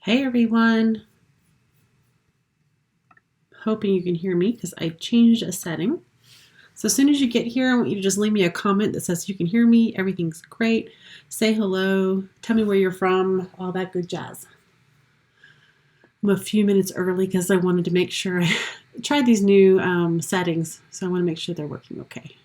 Hey everyone, hoping you can hear me because I changed a setting. So as soon as you get here, I want you to just leave me a comment that says you can hear me, everything's great, say hello, tell me where you're from, all that good jazz. I'm a few minutes early because I wanted to make sure I tried these new settings, so I want to make sure they're working okay.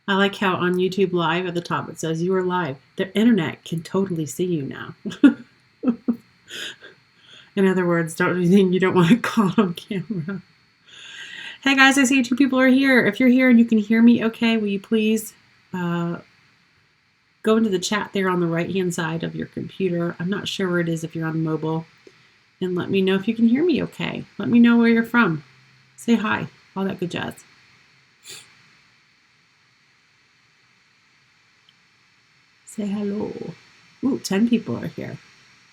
I like how on YouTube Live at the top it says you are live. The internet can totally see you now. In other words, don't do anything you don't want to caught on camera. Hey guys, I see 2 people are here. If you're here and you can hear me okay, will you please go into the chat there on the right-hand side of your computer. I'm not sure where it is if you're on mobile. And let me know if you can hear me okay. Let me know where you're from. Say hi, all that good jazz. Say hello. Ooh, 10 people are here.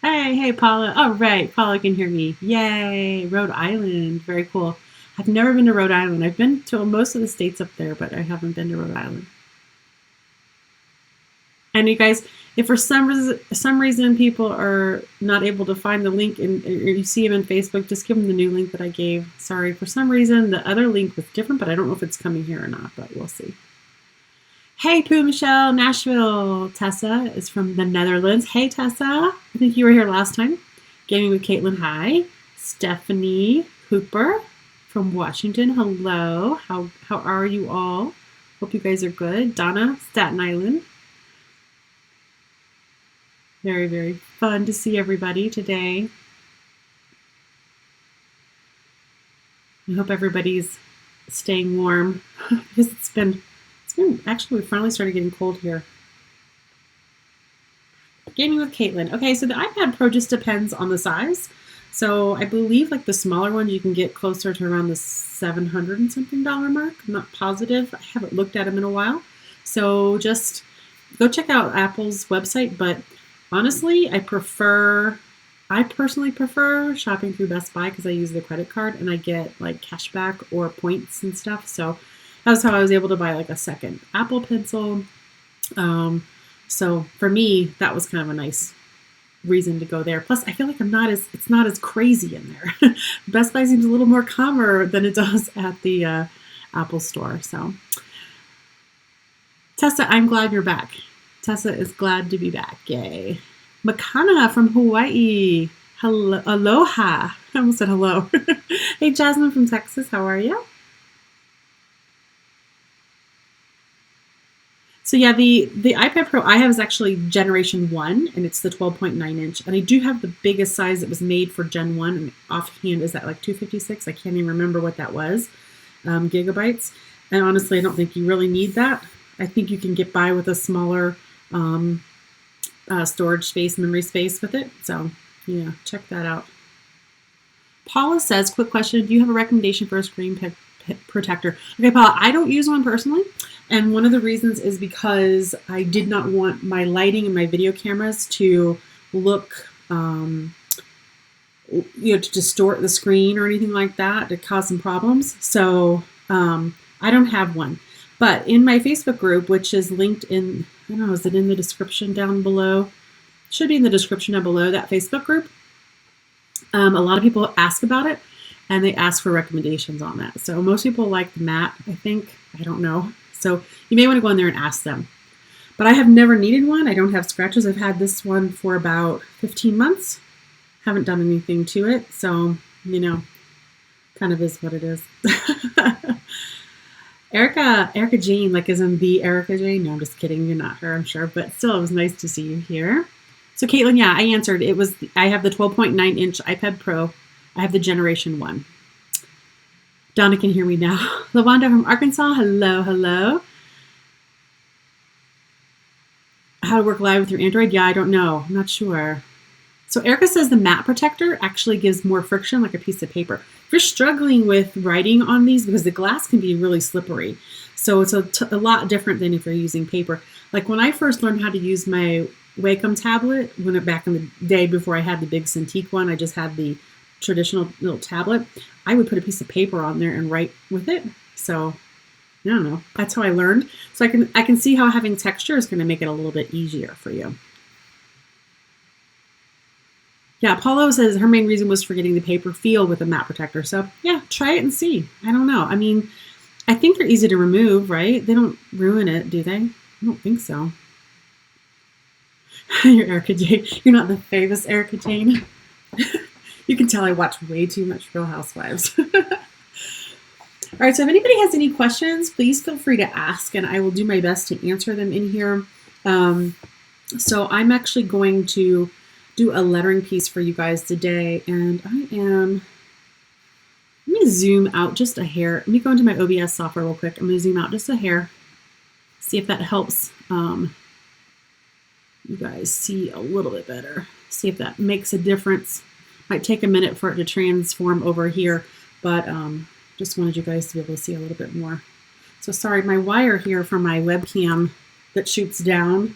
Hey, Paula. All right, Paula can hear me. Yay, Rhode Island. Very cool. I've never been to Rhode Island. I've been to most of the states up there, but I haven't been to Rhode Island. And you guys, if for some reason people are not able to find the link and you see them in Facebook, just give them the new link that I gave. Sorry, for some reason the other link was different, but I don't know if it's coming here or not, but we'll see. Hey, Pooh Michelle, Nashville. Tessa is from the Netherlands. Hey, Tessa. I think you were here last time. Gaming with Caitlin. Hi. Stephanie Hooper from Washington. Hello. How are you all? Hope you guys are good. Donna, Staten Island. Very, very fun to see everybody today. I hope everybody's staying warm because actually, we finally started getting cold here. Gaming with Caitlin. Okay, so the iPad Pro just depends on the size. So I believe like the smaller ones you can get closer to around the $700 and something mark. I'm not positive. I haven't looked at them in a while. So just go check out Apple's website. But honestly, I personally prefer shopping through Best Buy because I use the credit card and I get like cash back or points and stuff. So that's how I was able to buy like a second Apple Pencil. So for me, that was kind of a nice reason to go there. Plus, I feel like it's not as crazy in there. Best Buy seems a little more calmer than it does at the Apple store. So Tessa, I'm glad you're back. Tessa is glad to be back. Yay. Makana from Hawaii. Hello. Aloha. I almost said hello. Hey, Jasmine from Texas. How are you? So yeah, the iPad Pro I have is actually Generation 1, and it's the 12.9 inch. And I do have the biggest size that was made for Gen 1. And offhand, is that like 256? I can't even remember what that was, gigabytes. And honestly, I don't think you really need that. I think you can get by with a smaller storage space, memory space with it. So yeah, check that out. Paula says, quick question, do you have a recommendation for a screen protector? Okay, Paula, I don't use one personally. And one of the reasons is because I did not want my lighting and my video cameras to look, to distort the screen or anything like that, to cause some problems. So I don't have one. But in my Facebook group, which is linked in, I don't know, is it in the description down below? Should be in the description down below, that Facebook group. A lot of people ask about it, and they ask for recommendations on that. So most people like the matte, I think. I don't know. So you may want to go in there and ask them. But I have never needed one. I don't have scratches. I've had this one for about 15 months. Haven't done anything to it. So, kind of is what it is. Erica Jane, like isn't the Erica Jane? No, I'm just kidding. You're not her, I'm sure. But still, it was nice to see you here. So Caitlin, yeah, I answered. I have the 12.9 inch iPad Pro. I have the Generation 1. Donna can hear me now. Lavonda from Arkansas. Hello, hello. How to work live with your Android? Yeah, I don't know. I'm not sure. So Erica says the matte protector actually gives more friction like a piece of paper. If you're struggling with writing on these, because the glass can be really slippery, so it's a lot different than if you're using paper. Like when I first learned how to use my Wacom tablet, back in the day before I had the big Cintiq one, I just had the traditional little tablet. I would put a piece of paper on there and write with it. So I don't know. That's how I learned. So I can see how having texture is going to make it a little bit easier for you. Yeah, Paulo says her main reason was for getting the paper feel with a matte protector. So yeah, try it and see. I don't know. I mean, I think they're easy to remove, right? They don't ruin it, do they? I don't think so. You're Erica Jane. You're not the famous Erica Jane. You can tell I watch way too much Real Housewives. All right, so if anybody has any questions, please feel free to ask, and I will do my best to answer them in here. So I'm actually going to do a lettering piece for you guys today, and let me zoom out just a hair. Let me go into my OBS software real quick. I'm going to zoom out just a hair, see if that helps you guys see a little bit better. See if that makes a difference. Might take a minute for it to transform over here, but just wanted you guys to be able to see a little bit more. So sorry, my wire here for my webcam that shoots down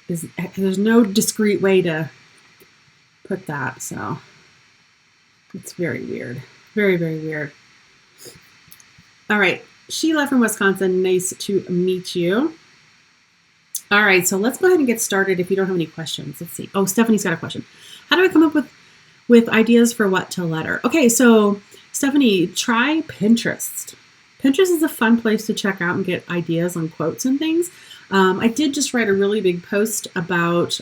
there's no discreet way to put that, so it's very weird. Very, very weird. All right, Sheila from Wisconsin, nice to meet you. All right, so let's go ahead and get started if you don't have any questions. Let's see. Oh, Stephanie's got a question. How do I come up with ideas for what to letter? Okay, so Stephanie, try Pinterest. Pinterest is a fun place to check out and get ideas on quotes and things. I did just write a really big post about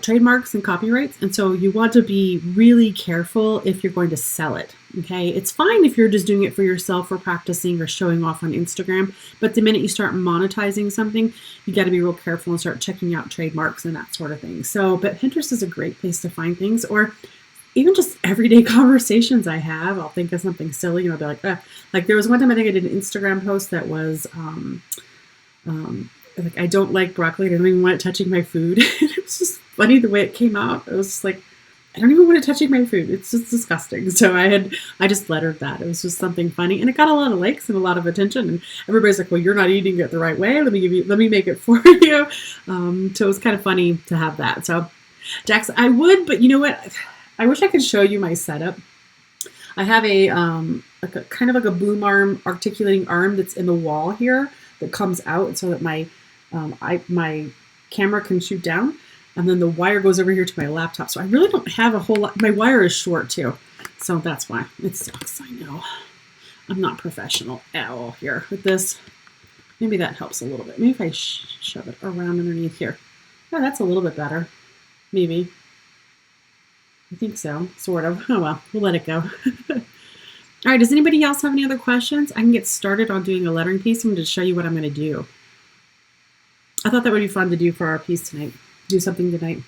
trademarks and copyrights, and so you want to be really careful if you're going to sell it. Okay, it's fine if you're just doing it for yourself or practicing or showing off on Instagram, but the minute you start monetizing something, you got to be real careful and start checking out trademarks and that sort of thing. So, but Pinterest is a great place to find things, or even just everyday conversations I have. I'll think of something silly and I'll be like there was one time I think I did an Instagram post that was like, I don't like broccoli. I don't even want it touching my food. It was just funny the way it came out. It was just like, I don't even want it touching my food. It's just disgusting. So I just lettered that. It was just something funny, and it got a lot of likes and a lot of attention. And everybody's like, "Well, you're not eating it the right way. Let me make it for you." So it was kind of funny to have that. So, Jax, I would, but you know what? I wish I could show you my setup. I have a kind of like a boom arm, articulating arm that's in the wall here that comes out so that my camera can shoot down, and then the wire goes over here to my laptop. So I really don't have a whole lot. My wire is short too, so that's why it sucks. I know I'm not professional at all here with this. Maybe that helps a little bit. Maybe if I shove it around underneath here. Yeah, that's a little bit better. Maybe. I think so, sort of. Oh well, we'll let it go. All right, does anybody else have any other questions? I can get started on doing a lettering piece. I'm going to show you what I'm going to do. I thought that would be fun to do for our piece tonight. Do something tonight.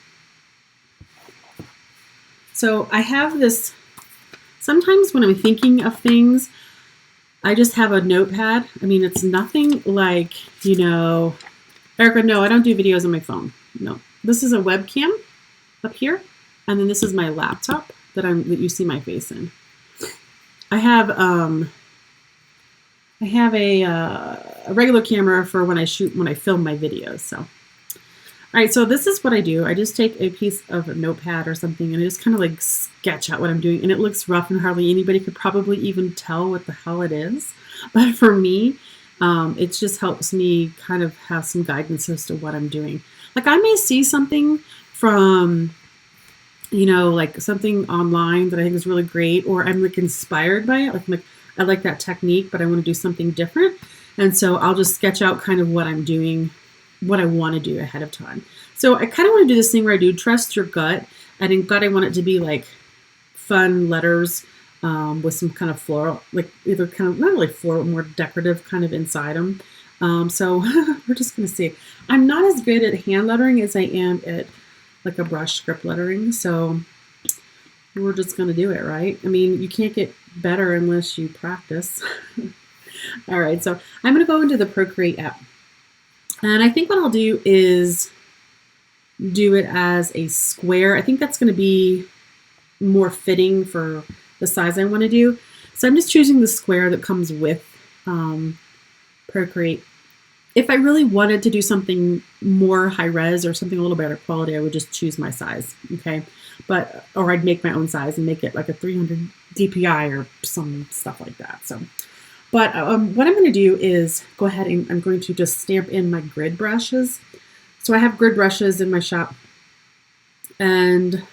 So I have this, sometimes when I'm thinking of things, I just have a notepad. I mean, it's nothing like, Erica, no, I don't do videos on my phone. No, this is a webcam up here. And then this is my laptop that you see my face in. I have a regular camera for when I film my videos. So, all right, so this is what I do. I just take a piece of a notepad or something, and I just kind of like sketch out what I'm doing. And it looks rough, and hardly anybody could probably even tell what the hell it is. But for me, it just helps me kind of have some guidance as to what I'm doing. Like I may see something from, like something online that I think is really great, or I'm like inspired by it. Like I like that technique, but I want to do something different. And so I'll just sketch out kind of what I'm doing, what I want to do ahead of time. So I kind of want to do this thing where I do trust your gut. And in gut, I want it to be like fun letters with some kind of floral, like either kind of, not really floral, more decorative kind of inside them. So we're just going to see. I'm not as good at hand lettering as I am at like a brush script lettering. So we're just going to do it, right? I mean, you can't get better unless you practice. All right, so I'm going to go into the Procreate app. And I think what I'll do is do it as a square. I think that's going to be more fitting for the size I want to do. So I'm just choosing the square that comes with Procreate. If I really wanted to do something more high res or something a little better quality, I would just choose my size, okay? Or I'd make my own size and make it like a 300 DPI or some stuff like that. So, But what I'm going to do is go ahead and I'm going to just stamp in my grid brushes. So I have grid brushes in my shop, and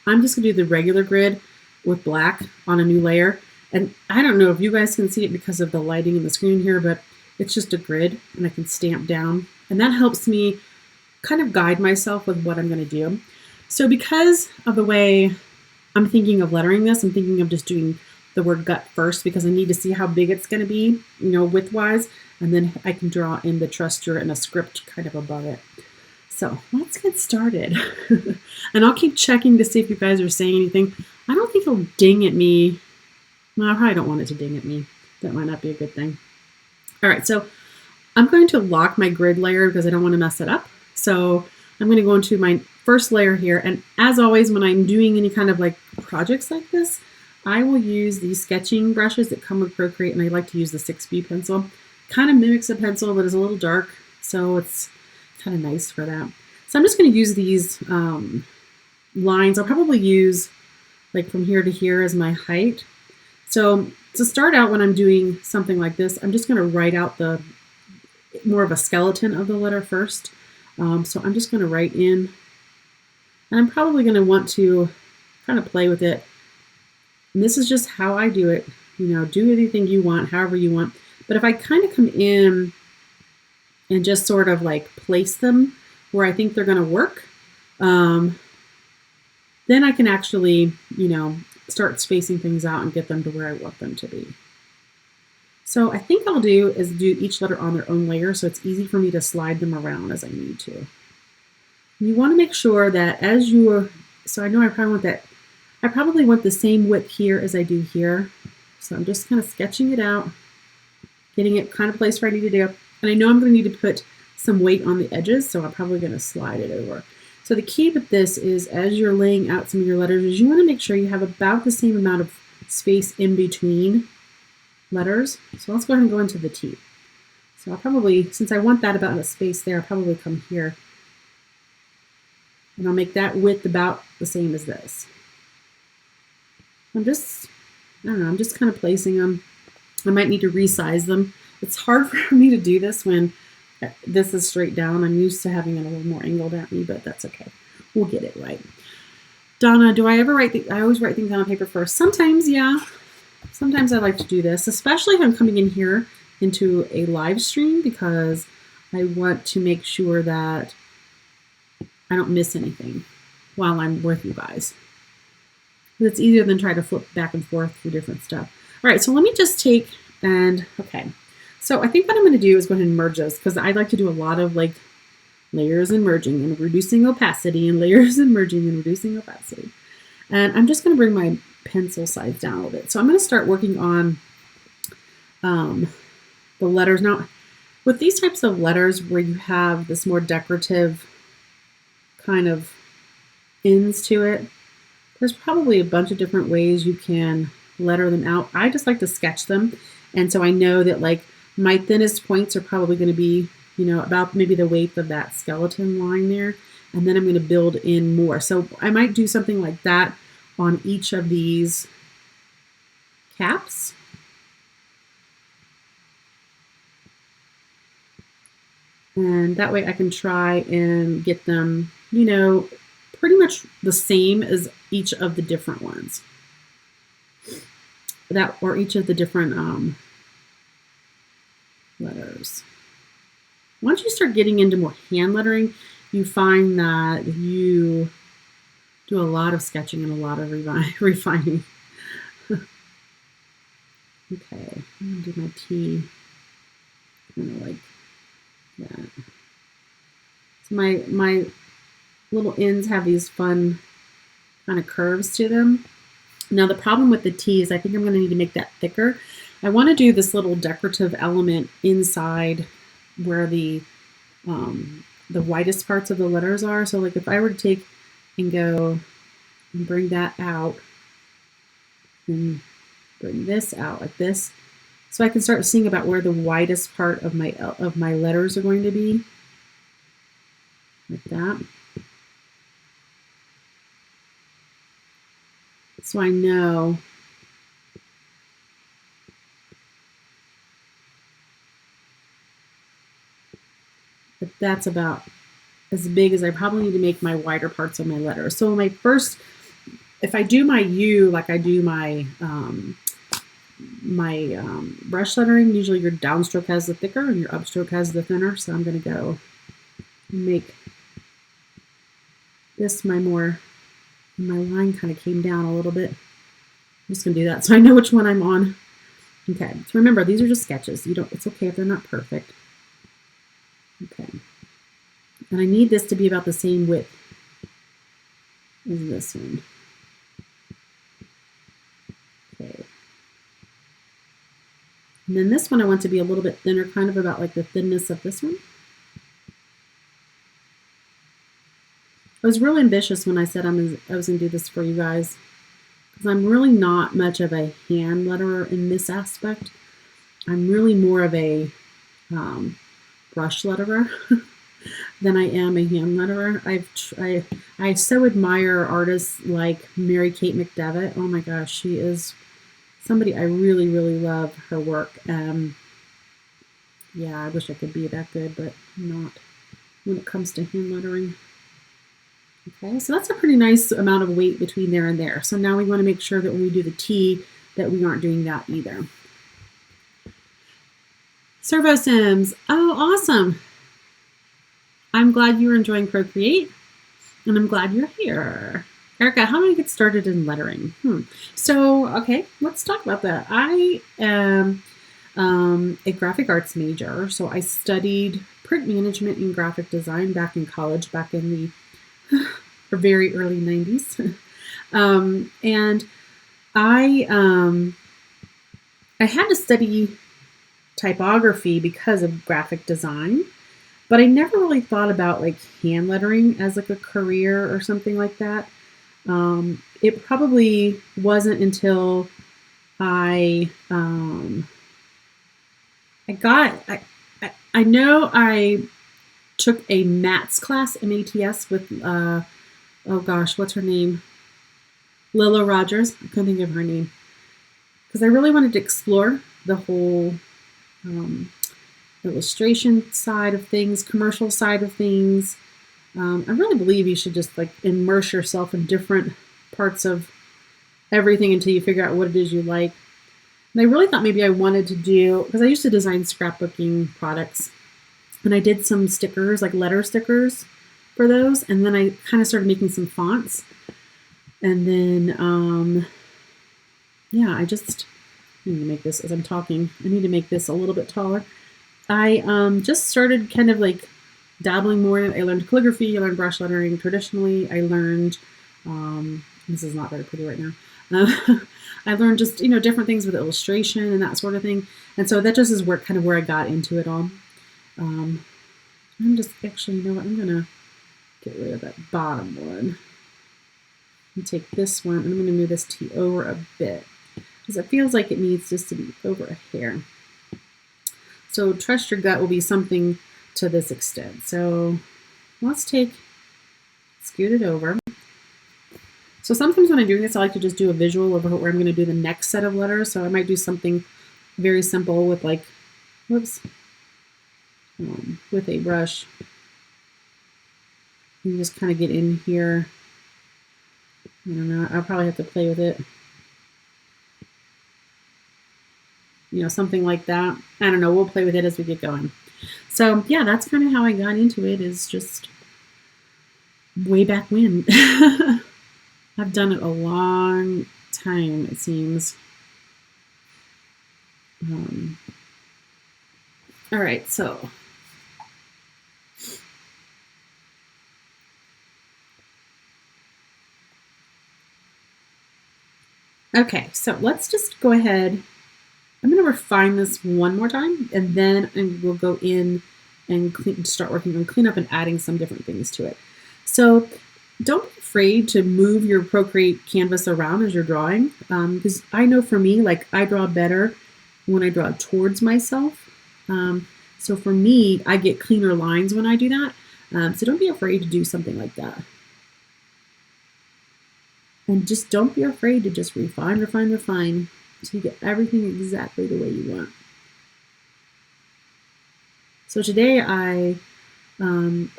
I'm just going to do the regular grid with black on a new layer. And I don't know if you guys can see it because of the lighting in the screen here, but it's just a grid and I can stamp down. And that helps me kind of guide myself with what I'm going to do. So because of the way I'm thinking of lettering this, I'm thinking of just doing the word gut first because I need to see how big it's going to be, width-wise, and then I can draw in the trusture and a script kind of above it. So let's get started. And I'll keep checking to see if you guys are saying anything. I don't think it'll ding at me. No, I probably don't want it to ding at me. That might not be a good thing. All right, so I'm going to lock my grid layer because I don't want to mess it up. So I'm going to go into my first layer here. And as always, when I'm doing any kind of like projects like this, I will use these sketching brushes that come with Procreate, and I like to use the 6B pencil. Kind of mimics a pencil, but it's a little dark, so it's kind of nice for that. So I'm just going to use these lines. I'll probably use like from here to here as my height. So to start out when I'm doing something like this, I'm just going to write out the more of a skeleton of the letter first. So I'm just going to write in, and I'm probably going to want to kind of play with it. And this is just how I do it. Do anything you want, however you want. But if I kind of come in and just sort of like place them where I think they're going to work, then I can actually, start spacing things out and get them to where I want them to be. So I think I'll do is do each letter on their own layer so it's easy for me to slide them around as I need to. You want to make sure that as you're, so I know I probably want the same width here as I do here. So I'm just kind of sketching it out, getting it kind of placed where I need to do. And I know I'm going to need to put some weight on the edges, so I'm probably going to slide it over. So the key with this is as you're laying out some of your letters is you want to make sure you have about the same amount of space in between letters. So let's go ahead and go into the T. So I'll probably, since I want that about a space there, I'll probably come here. And I'll make that width about the same as this. I'm just kind of placing them. I might need to resize them. It's hard for me to do this when this is straight down. I'm used to having it a little more angled at me, but that's okay. We'll get it right. Donna, do I ever I always write things down on paper first. Sometimes, yeah. Sometimes I like to do this, especially if I'm coming in here into a live stream because I want to make sure that I don't miss anything while I'm with you guys. It's easier than try to flip back and forth through different stuff. All right, so let me just take and, okay. So I think what I'm going to do is go ahead and merge this because I like to do a lot of like layers and merging and reducing opacity and layers and merging and reducing opacity. And I'm just going to bring my pencil size down a little bit. So I'm going to start working on the letters. Now, with these types of letters where you have this more decorative kind of ends to it, there's probably a bunch of different ways you can letter them out. I just like to sketch them. And so I know that like my thinnest points are probably going to be, about maybe the width of that skeleton line there. And then I'm going to build in more. So I might do something like that on each of these caps. And that way I can try and get them, pretty much the same as each of the different ones. Or each of the different letters. Once you start getting into more hand lettering, you find that you do a lot of sketching and a lot of refining. Okay, I'm going to do my T kind of like that. So my little ends have these fun kind of curves to them. Now the problem with the T is I think I'm going to need to make that thicker. I want to do this little decorative element inside where the widest parts of the letters are. So like if I were to take and go and bring that out and bring this out like this, so I can start seeing about where the widest part of my letters are going to be, like that. So I know that's about as big as I probably need to make my wider parts of my letter. So my first, if I do my U like I do my brush lettering, usually your downstroke has the thicker and your upstroke has the thinner. So I'm going to go make this my line kind of came down a little bit. I'm just going to do that so I know which one I'm on. Okay, so remember, these are just sketches. It's okay if they're not perfect. Okay. And I need this to be about the same width as this one. Okay. And then this one I want to be a little bit thinner, kind of about like the thinness of this one. I was really ambitious when I said I was going to do this for you guys, because I'm really not much of a hand letterer in this aspect. I'm really more of a brush letterer than I am a hand letterer. I so admire artists like Mary Kate McDevitt. Oh my gosh, she is somebody I really, really love her work. Yeah, I wish I could be that good, but I'm not when it comes to hand lettering. Okay, so that's a pretty nice amount of weight between there and there. So now we want to make sure that when we do the T that we aren't doing that either. Servo Sims. Oh, awesome. I'm glad you're enjoying Procreate, and I'm glad you're here. Erica, how do I get started in lettering? So, okay, let's talk about that. I am a graphic arts major, so I studied print management and graphic design back in college, back in the very early 90s. And I had to study typography because of graphic design, but I never really thought about like hand lettering as like a career or something like that. It probably wasn't until I know I took a MATS class, MATS, with oh gosh, what's her name? Lila Rogers. I couldn't think of her name. Because I really wanted to explore the whole illustration side of things, commercial side of things. I really believe you should just like immerse yourself in different parts of everything until you figure out what it is you like. And I really thought maybe I wanted to do, because I used to design scrapbooking products, and I did some stickers, like letter stickers for those. And then I kind of started making some fonts. And then, yeah, I need to make this as I'm talking. I need to make this a little bit taller. I just started kind of like dabbling more in it. I learned calligraphy, I learned brush lettering traditionally. I learned, this is not very pretty right now. I learned just, different things with illustration and that sort of thing. And so that just is kind of where I got into it all. I'm just, actually, you know what, I'm going to get rid of that bottom one. And take this one, and I'm going to move this T over a bit, because it feels like it needs just to be over a hair. So trust your gut will be something to this extent. So let's scoot it over. So sometimes when I'm doing this, I like to just do a visual of where I'm going to do the next set of letters. So I might do something very simple with like, whoops, with a brush. You just kind of get in here. I don't know, I'll probably have to play with it. Something like that. I don't know, we'll play with it as we get going. So yeah, that's kind of how I got into it, is just way back when. I've done it a long time, it seems. All right, so okay, so let's just go ahead. I'm going to refine this one more time, and then we'll go in and start working on cleanup and adding some different things to it. So don't be afraid to move your Procreate canvas around as you're drawing, because I know for me, like, I draw better when I draw towards myself. So for me, I get cleaner lines when I do that. So don't be afraid to do something like that. And just don't be afraid to just refine until you get everything exactly the way you want. So today I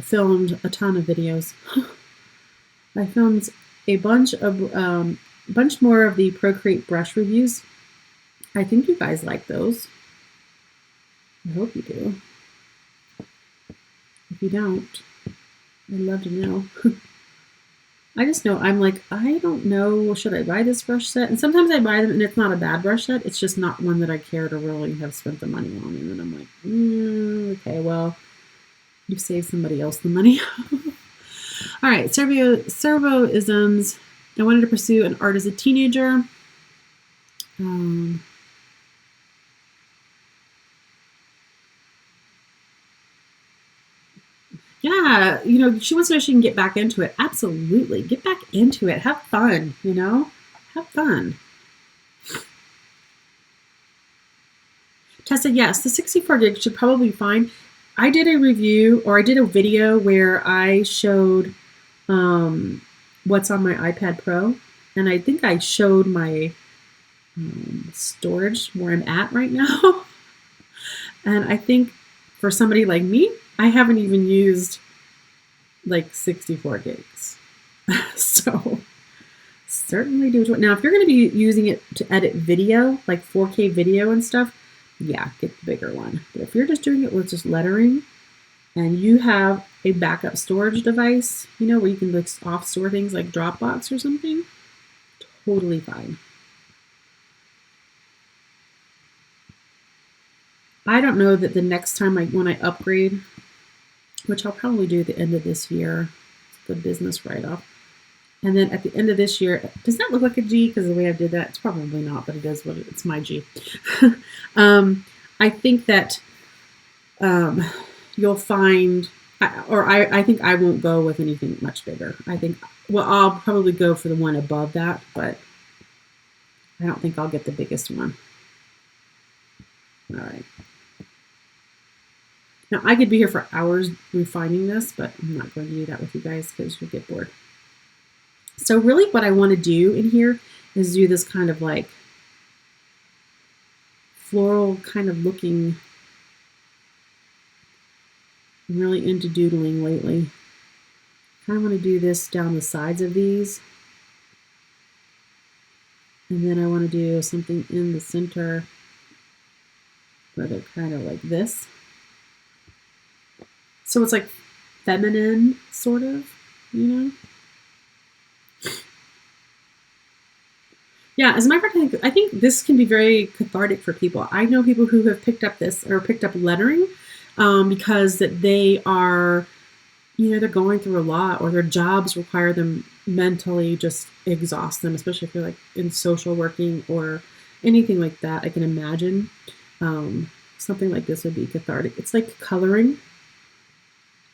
filmed a ton of videos. I filmed a bunch more of the Procreate Brush reviews. I think you guys like those. I hope you do. If you don't, I'd love to know. I just know I'm like, I don't know, should I buy this brush set? And sometimes I buy them and it's not a bad brush set. It's just not one that I care to really have spent the money on. And then I'm like, okay, well, you've saved somebody else the money. All right, servo-isms. I wanted to pursue an art as a teenager. Yeah, you know, she wants to know if she can get back into it. Absolutely. Get back into it. Have fun, you know? Have fun. Tessa, yes, the 64 gig should probably be fine. I did a review, or I did a video where I showed what's on my iPad Pro, and I think I showed my storage where I'm at right now. And I think for somebody like me, I haven't even used like 64 gigs. So certainly do it. Now, if you're going to be using it to edit video, like 4K video and stuff, yeah, get the bigger one. But if you're just doing it with just lettering and you have a backup storage device, you know, where you can like off store things like Dropbox or something, totally fine. I don't know that the next time when I upgrade, which I'll probably do at the end of this year, it's a good business write-off. And then at the end of this year, does that look like a G? Because the way I did that, it's probably not, but it is what it's my G. I think that you'll find, I think I won't go with anything much bigger. I think, well, I'll probably go for the one above that, but I don't think I'll get the biggest one. All right. Now, I could be here for hours refining this, but I'm not going to do that with you guys because you'll get bored. So really what I want to do in here is do this kind of like floral kind of looking. I'm really into doodling lately. I kind of want to do this down the sides of these. And then I want to do something in the center where they're kind of like this. So it's like feminine, sort of, you know? Yeah, as a matter of fact, I think this can be very cathartic for people. I know people who have picked up this or picked up lettering because that they are, you know, they're going through a lot, or their jobs require them mentally just exhaust them, especially if you're like in social working or anything like that. I can imagine something like this would be cathartic. It's like coloring,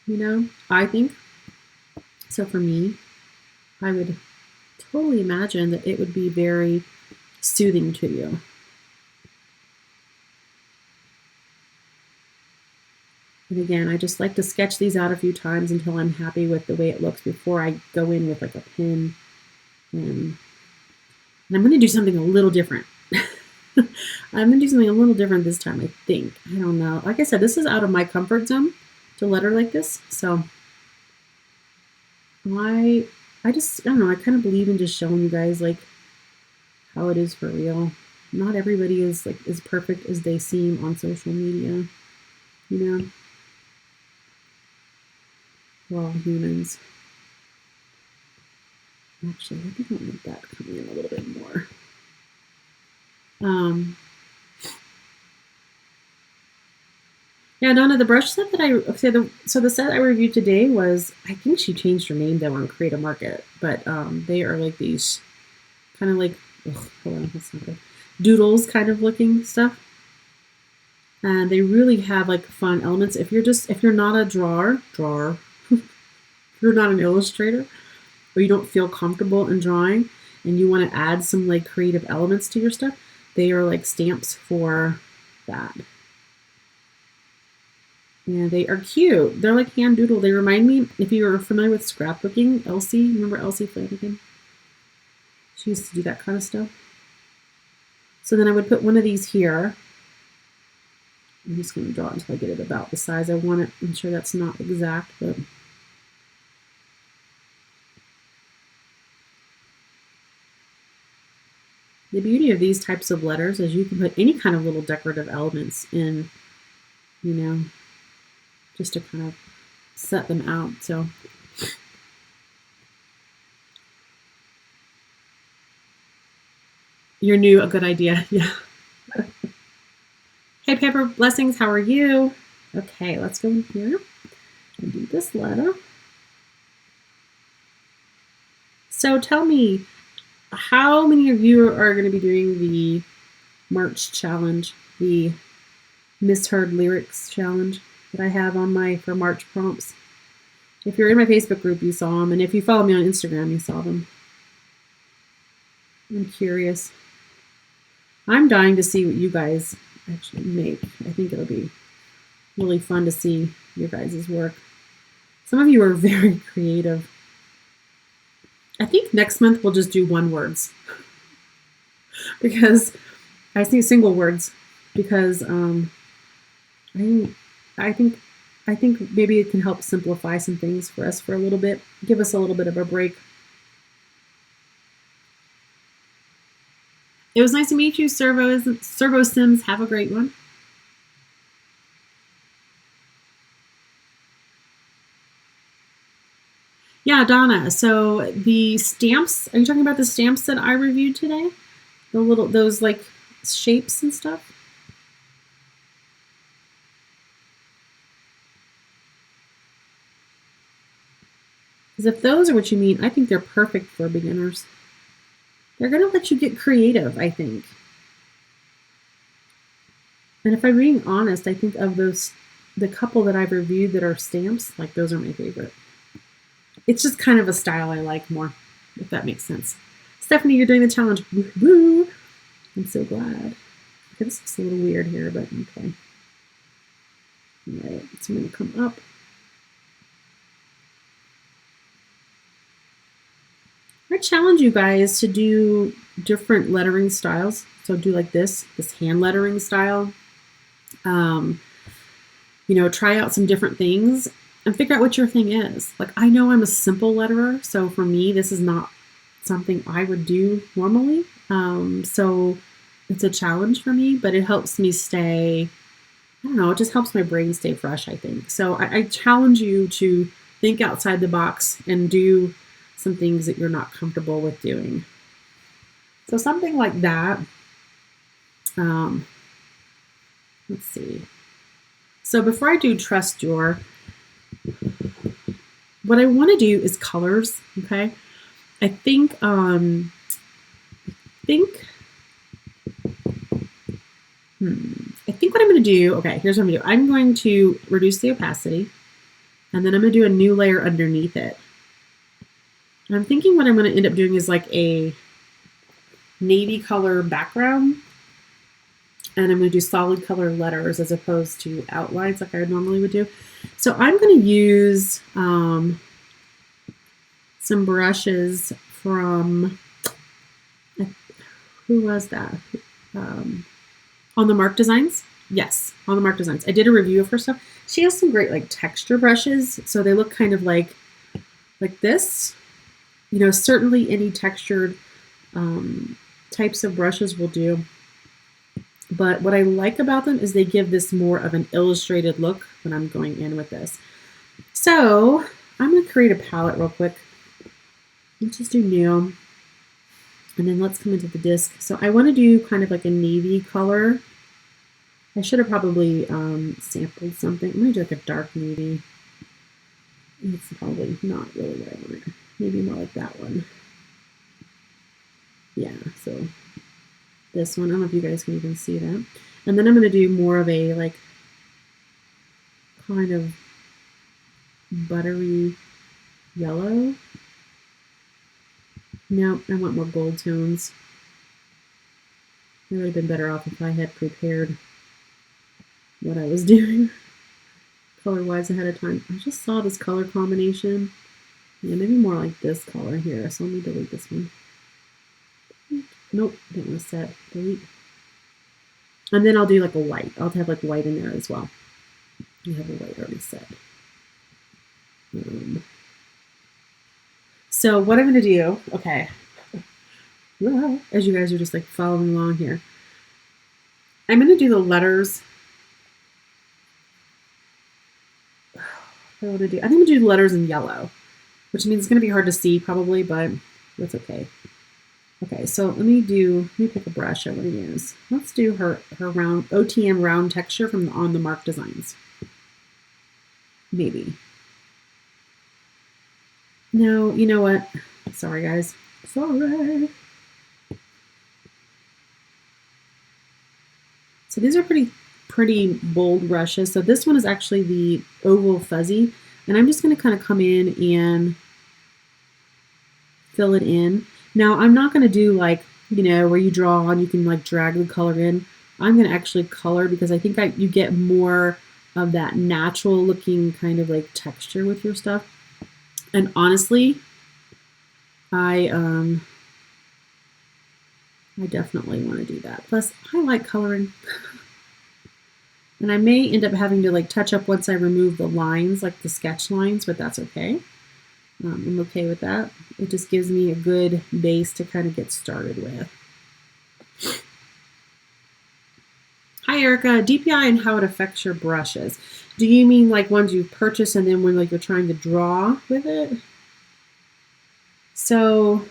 you know, I think. So for me, I would totally imagine that it would be very soothing to you. And again, I just like to sketch these out a few times until I'm happy with the way it looks before I go in with like a pen. And I'm going to do something a little different. I'm going to do something a little different this time, I think. I don't know. Like I said, this is out of my comfort zone to letter like this. So I don't know, I kind of believe in just showing you guys like how it is for real. Not everybody is like as perfect as they seem on social media, you know? We're all humans. Actually, I think I'll make that come in a little bit more. Yeah, Donna, the brush set that so the set I reviewed today was, I think she changed her name though on Create a Market, but they are like these kind of like, hold on, that's not good, doodles kind of looking stuff. And they really have like fun elements. If you're not a drawer, if you're not an illustrator, or you don't feel comfortable in drawing and you want to add some like creative elements to your stuff, they are like stamps for that. And they are cute. They're like hand doodle. They remind me, if you are familiar with scrapbooking, Elsie, remember Elsie Flanagan? She used to do that kind of stuff. So then I would put one of these here. I'm just going to draw it until I get it about the size I want it. I'm sure that's not exact, but the beauty of these types of letters is you can put any kind of little decorative elements in, you know, just to kind of set them out. So you're new, a good idea. Yeah. Hey, Pepper, blessings. How are you? Okay, let's go in here and do this letter. So tell me, how many of you are going to be doing the March challenge, the misheard lyrics challenge that I have on my for March prompts? If you're in my Facebook group, you saw them, and if you follow me on Instagram, you saw them. I'm curious. I'm dying to see what you guys actually make. I think it'll be really fun to see your guys' work. Some of you are very creative. I think next month we'll just do one words because I see single words because I think maybe it can help simplify some things for us for a little bit, give us a little bit of a break. It was nice to meet you, Servo Sims. Have a great one. Yeah, Donna. So the stamps, are you talking about the stamps that I reviewed today? The little, those like shapes and stuff? Because if those are what you mean, I think they're perfect for beginners. They're going to let you get creative, I think. And if I'm being honest, I think of those, the couple that I've reviewed that are stamps, like those are my favorite. It's just kind of a style I like more, if that makes sense. Stephanie, you're doing the challenge. Woo-hoo. I'm so glad. Okay, this looks a little weird here, but okay. All right, so I'm going to come up. I challenge you guys to do different lettering styles. So do like this hand lettering style. You know, try out some different things and figure out what your thing is. Like, I know I'm a simple letterer, so for me, this is not something I would do normally. So it's a challenge for me, but it helps me stay, I don't know, it just helps my brain stay fresh, I think. So I challenge you to think outside the box and do some things that you're not comfortable with doing. So something like that. Let's see. So before I do trust your, what I want to do is colors. Okay. I think what I'm going to do, okay, here's what I'm going to do. I'm going to reduce the opacity, and then I'm going to do a new layer underneath it. And I'm thinking what I'm going to end up doing is like a navy color background, and I'm going to do solid color letters as opposed to outlines like I normally would do. So I'm going to use some brushes from, who was that? On the Mark Designs. Yes, on the Mark Designs. I did a review of her stuff. She has some great like texture brushes. So they look kind of like this. You know, certainly any textured types of brushes will do. But what I like about them is they give this more of an illustrated look when I'm going in with this. So I'm going to create a palette real quick. Let's just do new. And then let's come into the disc. So I want to do kind of like a navy color. I should have probably sampled something. I'm going to do like a dark navy. It's probably not really what I want. Maybe more like that one. Yeah, so this one, I don't know if you guys can even see that. And then I'm going to do more of a like kind of buttery yellow. No, I want more gold tones. It would have been better off if I had prepared what I was doing color-wise ahead of time. I just saw this color combination. Yeah, maybe more like this color here. So let me delete this one. Nope, didn't want to set. Delete. And then I'll do like a white. I'll have like white in there as well. You have a white already set. So what I'm going to do, okay, as you guys are just like following along here, I'm going to do the letters. What do I want to do? I think I'm going to do the letters in yellow, which means it's going to be hard to see probably, but that's okay. Okay, so let me pick a brush I want to use. Let's do her round OTM round texture from On the Mark Designs. Maybe. No, you know what? Sorry, guys. Sorry. So these are pretty bold brushes. So this one is actually the Oval Fuzzy, and I'm just going to kind of come in and fill it in. Now I'm not going to do like, you know, where you draw and you can like drag the color in. I'm going to actually color because I think you get more of that natural looking kind of like texture with your stuff. And honestly, I definitely want to do that. Plus, I like coloring. And I may end up having to like touch up once I remove the lines, like the sketch lines, but that's okay. I'm okay with that. It just gives me a good base to kind of get started with. Hi, Erica. DPI and how it affects your brushes. Do you mean like ones you purchase and then when like you're trying to draw with it? So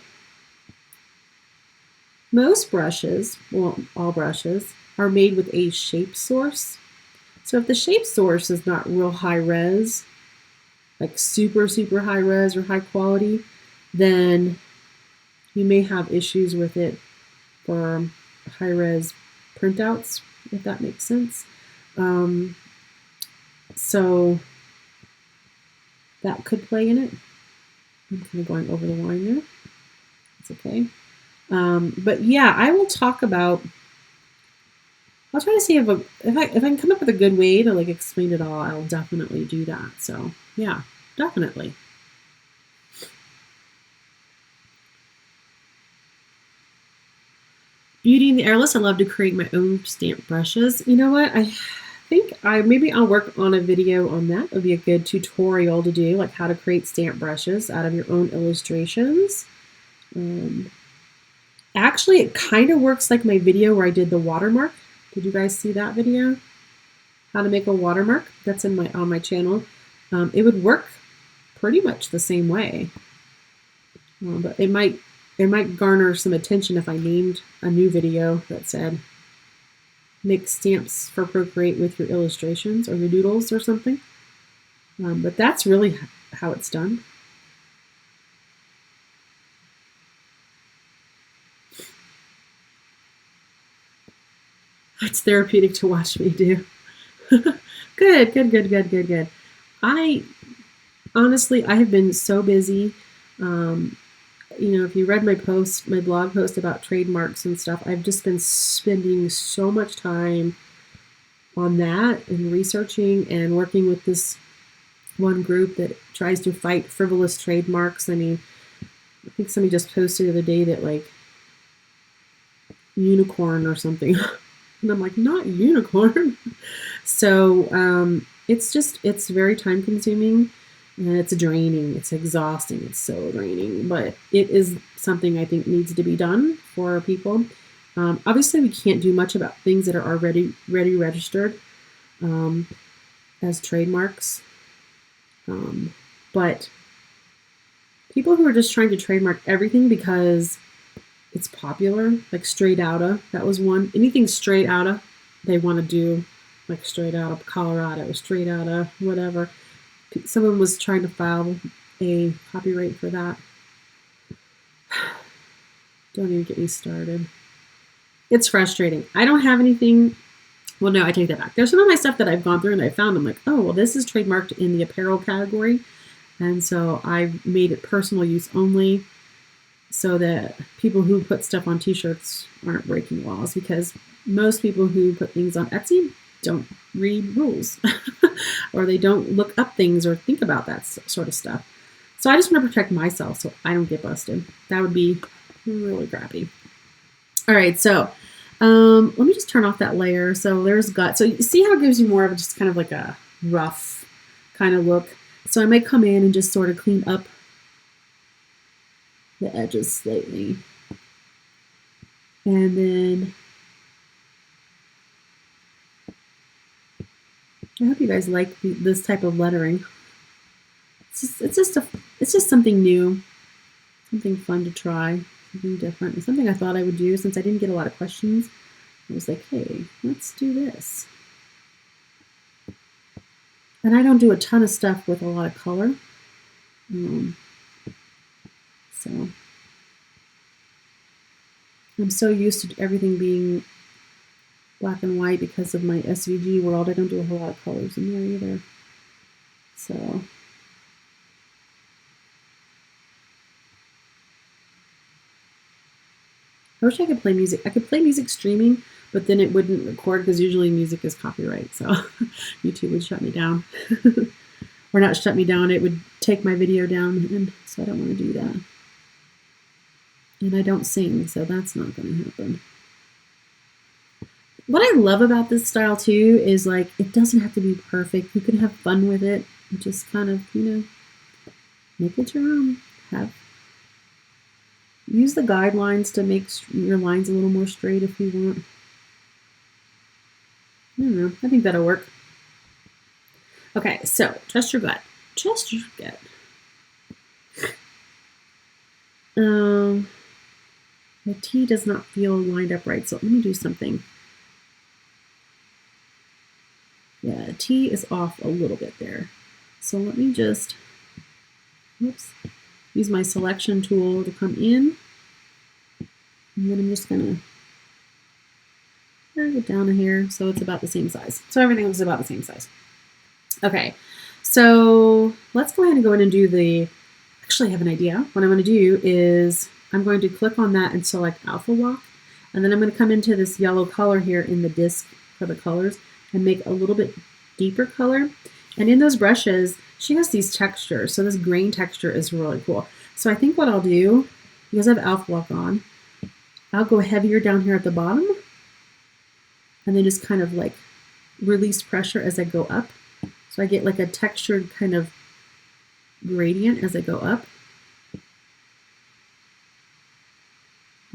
most brushes, well, all brushes, are made with a shape source. So if the shape source is not real high res, like super high res or high quality, then you may have issues with it for high res printouts, if that makes sense. So that could play in it. I'm kind of going over the line there. It's okay. But yeah, I will talk about. I'll try to see if I can come up with a good way to like explain it all. I'll definitely do that. So yeah, definitely. Beauty in the Airless. I love to create my own stamp brushes. You know what? I think maybe I'll work on a video on that. It would be a good tutorial to do, like how to create stamp brushes out of your own illustrations. Actually, it kind of works like my video where I did the watermark. Did you guys see that video? How to make a watermark? That's on my channel. It would work pretty much the same way, but it might garner some attention if I named a new video that said make stamps for Procreate with your illustrations or your doodles or something. But that's really how it's done. It's therapeutic to watch me do. Good. I honestly, I have been so busy. You know, if you read my blog post about trademarks and stuff, I've just been spending so much time on that and researching and working with this one group that tries to fight frivolous trademarks. I mean, I think somebody just posted the other day that like unicorn or something. And I'm like, not unicorn. So it's very time consuming and it's draining. It's exhausting. It's so draining, but it is something I think needs to be done for people. Obviously, we can't do much about things that are already registered as trademarks. But people who are just trying to trademark everything because it's popular, like straight outta, that was one. Anything straight outta, they want to do, like straight out of Colorado, straight out of whatever. Someone was trying to file a copyright for that. Don't even get me started. It's frustrating. I don't have anything. Well, no, I take that back. There's some of my stuff that I've gone through and I found. I'm like, oh, well, this is trademarked in the apparel category. And so I've made it personal use only so that people who put stuff on t-shirts aren't breaking laws, because most people who put things on Etsy don't read rules or they don't look up things or think about that sort of stuff. So I just want to protect myself so I don't get busted. That would be really crappy. All right, so Let me just turn off that layer. So there's gut. So you see how it gives you more of just kind of like a rough kind of look. So I might come in and just sort of clean up the edges slightly. And then I hope you guys like this type of lettering. It's just something new, something fun to try, something different. It's something I thought I would do since I didn't get a lot of questions. I was like, hey, let's do this. And I don't do a ton of stuff with a lot of color. So I'm so used to everything being black and white because of my SVG world. I don't do a whole lot of colors in there either. So I wish I could play music. I could play music streaming, but then it wouldn't record because usually music is copyright. So YouTube would shut me down. Or not shut me down, it would take my video down. And so I don't want to do that. And I don't sing, so that's not going to happen. What I love about this style too is like it doesn't have to be perfect. You can have fun with it and just kind of, you know, make it your own. Use the guidelines to make your lines a little more straight if you want. I don't know. I think that'll work. Okay, so trust your gut. Trust your gut. The T does not feel lined up right, so let me do something. Yeah, T is off a little bit there. So let me just, whoops, use my selection tool to come in. And then I'm just going to drag it down here so it's about the same size. So everything is about the same size. Okay, so let's go ahead and go in and do the, actually I have an idea. What I'm going to do is I'm going to click on that and select Alpha Lock. And then I'm going to come into this yellow color here in the disc for the colors and make a little bit deeper color. And in those brushes, she has these textures. So this grain texture is really cool. So I think what I'll do, because I have Alpha Lock on, I'll go heavier down here at the bottom and then just kind of like release pressure as I go up. So I get like a textured kind of gradient as I go up.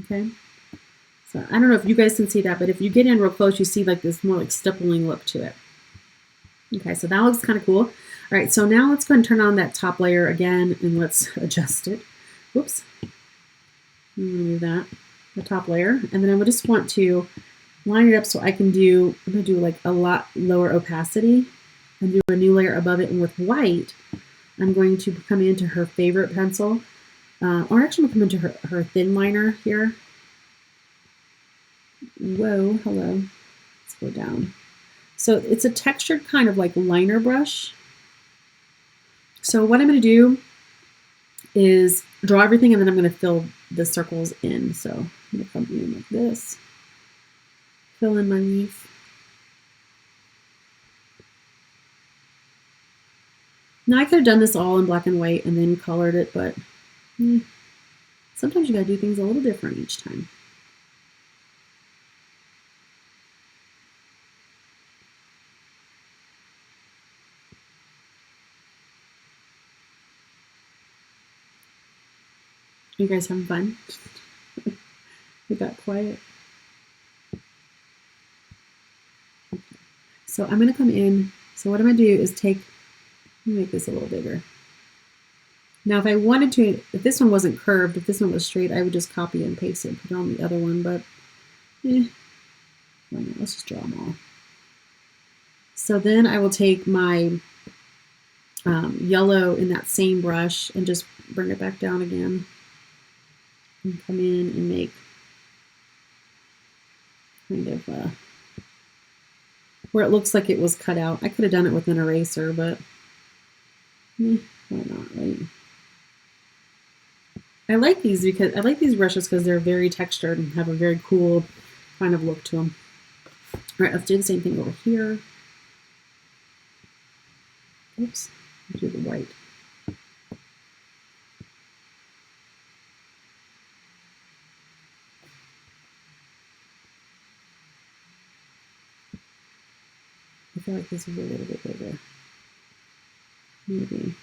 Okay. So I don't know if you guys can see that, but if you get in real close, you see like this more like stippling look to it. Okay, so that looks kind of cool. All right, so now let's go and turn on that top layer again and let's adjust it. Whoops. I'm gonna do that, the top layer. And then I just want to line it up so I can do, I'm gonna do like a lot lower opacity and do a new layer above it. And with white, I'm going to come into her favorite pencil, or actually I'm gonna come into her thin liner here. Whoa, hello. Let's go down. So it's a textured kind of like liner brush. So what I'm going to do is draw everything and then I'm going to fill the circles in. So I'm going to come in like this, fill in my leaf. Now I could have done this all in black and white and then colored it, but sometimes you got to do things a little different each time. You guys having fun? It got quiet. Okay. So I'm going to come in. So what I'm going to do is take, let me make this a little bigger. Now if I wanted to, if this one wasn't curved, if this one was straight, I would just copy and paste it and put it on the other one, but let's just draw them all. So then I will take my yellow in that same brush and just bring it back down again. And come in and make kind of where it looks like it was cut out. I could have done it with an eraser, but why not, right? I like these brushes because they're very textured and have a very cool kind of look to them. All right, let's do the same thing over here. Oops, let's do the white. feel like this is a little bit bigger. Maybe.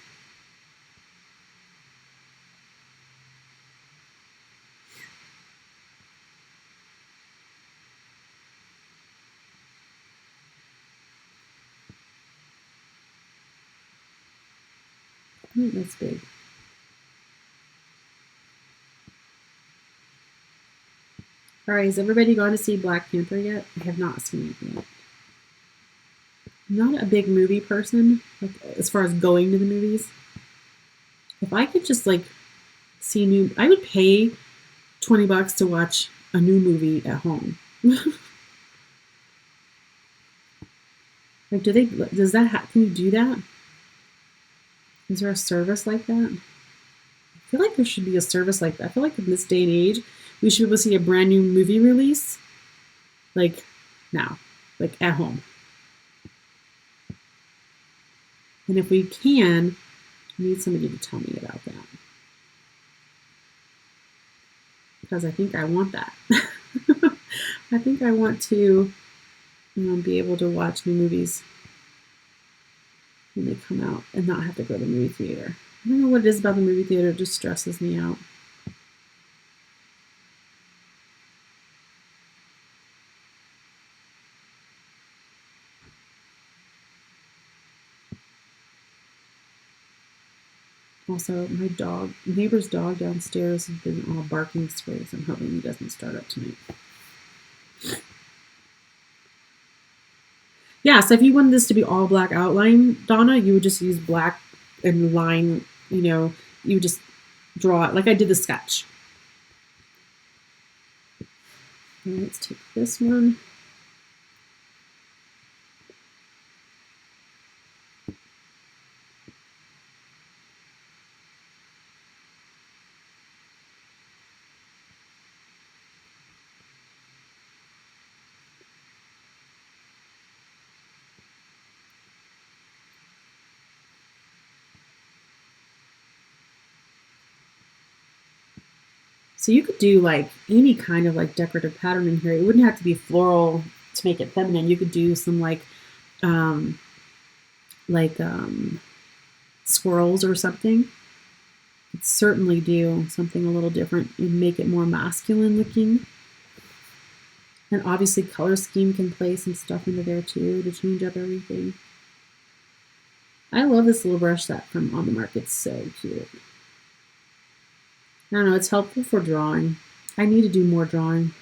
That's big. All right, is everybody going to see Black Panther yet? I have not seen it yet. I'm not a big movie person, like as far as going to the movies. If I could just like see new, I would pay $20 to watch a new movie at home. Like, does that, can you do that? Is there a service like that? I feel like there should be a service like that. I feel like in this day and age, we should be able to see a brand new movie release, like now, like at home. And if we can, I need somebody to tell me about that. Because I think I want that. I think I want to be able to watch new movies when they come out and not have to go to the movie theater. I don't know what it is about the movie theater, it just stresses me out. Also, my neighbor's dog downstairs has been all barking sprays. I'm hoping he doesn't start up tonight. Yeah, so if you wanted this to be all black outline, Donna, you would just use black and line, you would just draw it like I did the sketch. And let's take this one. So you could do like any kind of like decorative pattern in here. It wouldn't have to be floral to make it feminine. You could do some like swirls or something. You could certainly do something a little different and make it more masculine looking. And obviously color scheme can play some stuff into there too to change up everything. I love this little brush set from On the Market. It's so cute. I don't know, it's helpful for drawing. I need to do more drawing.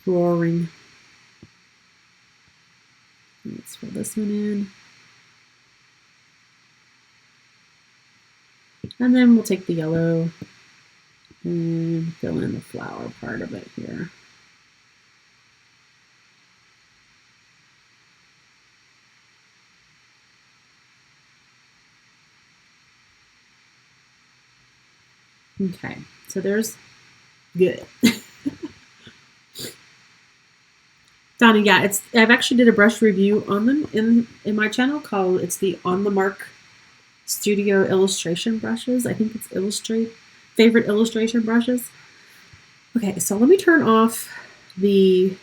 Drawing. Let's fill this one in. And then we'll take the yellow and fill in the flower part of it here. Okay, so there's good. Donna, yeah, I've actually did a brush review on them in my channel called it's the On the Mark Studio Illustration Brushes. I think it's favorite illustration brushes. Okay, so let me turn off the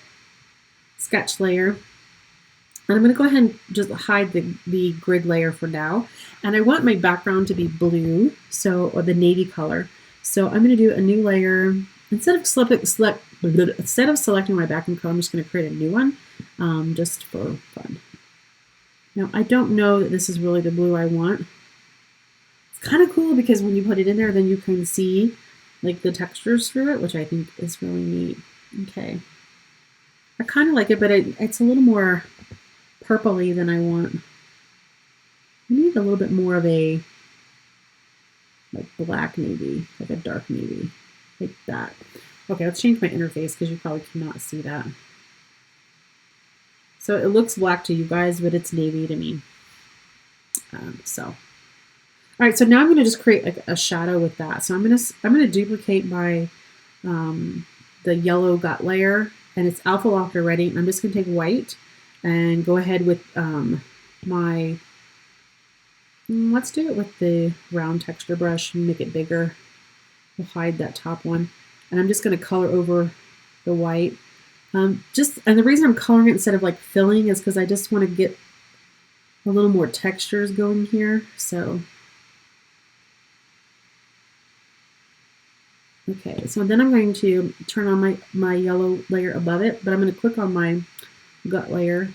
sketch layer. And I'm going to go ahead and just hide the grid layer for now. And I want my background to be blue, or the navy color. So I'm going to do a new layer. Instead of selecting my background color, I'm just going to create a new one just for fun. Now, I don't know that this is really the blue I want. It's kind of cool because when you put it in there, then you can see like the textures through it, which I think is really neat. Okay. I kind of like it, but it's a little more purpley than I want. I need a little bit more of a like black navy, like a dark navy, like that. Okay, let's change my interface because you probably cannot see that. So it looks black to you guys, but it's navy to me. All right, so now I'm going to just create like a shadow with that. So I'm going to duplicate my the yellow gut layer, and it's alpha locked already. And I'm just going to take white and go ahead with my. Let's do it with the round texture brush and make it bigger. We'll hide that top one. And I'm just going to color over the white. And the reason I'm coloring it instead of like filling is because I just want to get a little more textures going here. So, okay, so then I'm going to turn on my yellow layer above it, but I'm going to click on my gut layer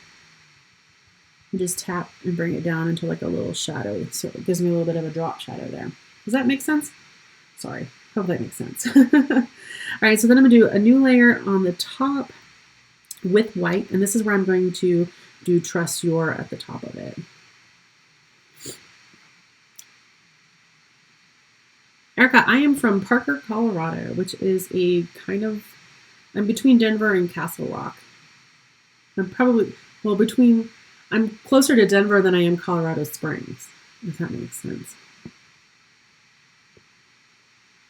and just tap and bring it down into like a little shadow. So it gives me a little bit of a drop shadow there. Does that make sense? Sorry, hope that makes sense. All right, so then I'm going to do a new layer on the top with white, and this is where I'm going to do Trust Your at the top of it. Erica, I am from Parker, Colorado, which is a kind of, I'm between Denver and Castle Rock. I'm probably, well, I'm closer to Denver than I am Colorado Springs, if that makes sense.